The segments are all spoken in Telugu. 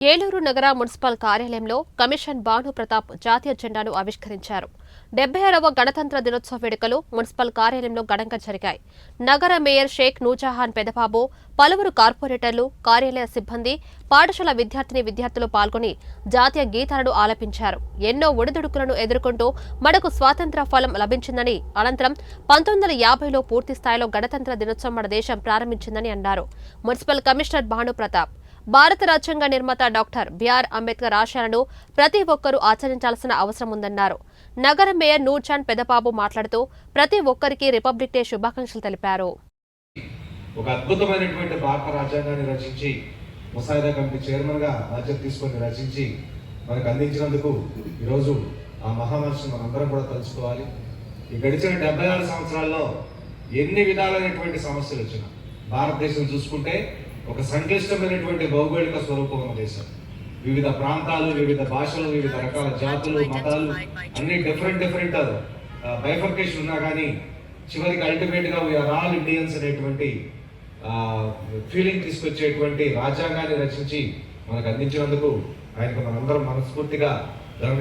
ఏలూరు నగర మున్సిపల్ కార్యాలయంలో కమిషన్ భాను ప్రతాప్ జాతీయ జెండాను ఆవిష్కరించారు. 76వ గణతంత్ర దినోత్సవ వేడుకలు మున్సిపల్ కార్యాలయంలో ఘనంగా జరిగాయి. నగర మేయర్ షేక్ నూజహాన్ పెదబాబు, పలువురు కార్పొరేటర్లు, కార్యాలయ సిబ్బంది, పాఠశాల విద్యార్థులు పాల్గొని జాతీయ గీతాలను ఆలపించారు. ఎన్నో ఒడిదుడుకులను ఎదుర్కొంటూ మనకు స్వాతంత్ర్య ఫలం లభించిందని, అనంతరం 1950లో పూర్తి స్థాయిలో గణతంత్ర దినోత్సవం మన దేశం ప్రారంభించిందని అన్నారు. మున్సిపల్ కమిషనర్ భాను ప్రతాప్ భారత రాజ్యాంగ నిర్మాత డాక్టర్ బిఆర్ అంబేద్కర్ ఆశయాలను ప్రతి ఒక్కరూ ఆచరించాల్సిన అవసరం ఉందన్నారు. నగర మేయర్ నూర్జాన్ పెదబాబు మాట్లాడుతూ ప్రతి ఒక్కరికి రిపబ్లిక్ డే శుభాకాంక్షలు తెలిపారు. ఒక అద్భుతమైనటువంటి భారత రాజ్యాంగాన్ని రచించి ముసాయిదా కమిటీ చైర్మన్ గా బాధ్యత తీసుకొని రచించి మనకు అందించినందుకు ఈరోజు ఆ మహామనిషిని మనందరం కూడా తలుచుకోవాలి. ఈ గడిచిన 76 సంవత్సరాల్లో ఎన్ని విధాలైనటువంటి సమస్యలు వచ్చినా భారతదేశం చూసుకుంటే ఒక సంక్లిష్టమైనటువంటి భౌగోళిక స్వరూపం ఉన్న దేశం. వివిధ ప్రాంతాలు, వివిధ భాషలు, వివిధ రకాల జాతులు, మతాలు అన్ని డిఫరెంట్ బైఫర్కేషన్ ఉన్నా కానీ చివరికి అల్టిమేట్ గా వీఆర్ ఆల్ ఇండియన్స్ అనేటువంటి ఫీలింగ్ తీసుకొచ్చేటువంటి రాజ్యాంగాన్ని రచించి మనకు అందించినందుకు ఆయనకు మనందరం మనస్ఫూర్తిగా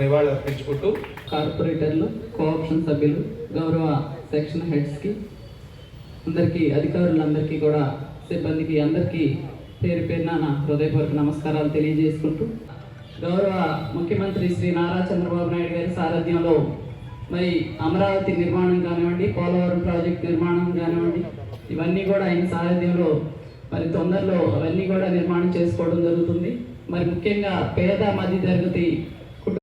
నివాళులు అర్పించుకుంటూ, కార్పొరేటర్లు, కోఆప్షన్ సభ్యులు, గౌరవ సెక్షన్ హెడ్స్ కి అందరికీ, అధికారులందరికీ కూడా, సిబ్బందికి అందరికీ పేరు పేరున నా హృదయపూర్వక నమస్కారాలు తెలియజేసుకుంటూ, గౌరవ ముఖ్యమంత్రి శ్రీ నారా చంద్రబాబు నాయుడు గారి సారథ్యంలో మరి అమరావతి నిర్మాణం కానివ్వండి, పోలవరం ప్రాజెక్టు నిర్మాణం కానివ్వండి, ఇవన్నీ కూడా ఆయన సారథ్యంలో మరి తొందరలో అవన్నీ కూడా నిర్మాణం చేసుకోవడం జరుగుతుంది. మరి ముఖ్యంగా పేద మధ్య తరగతి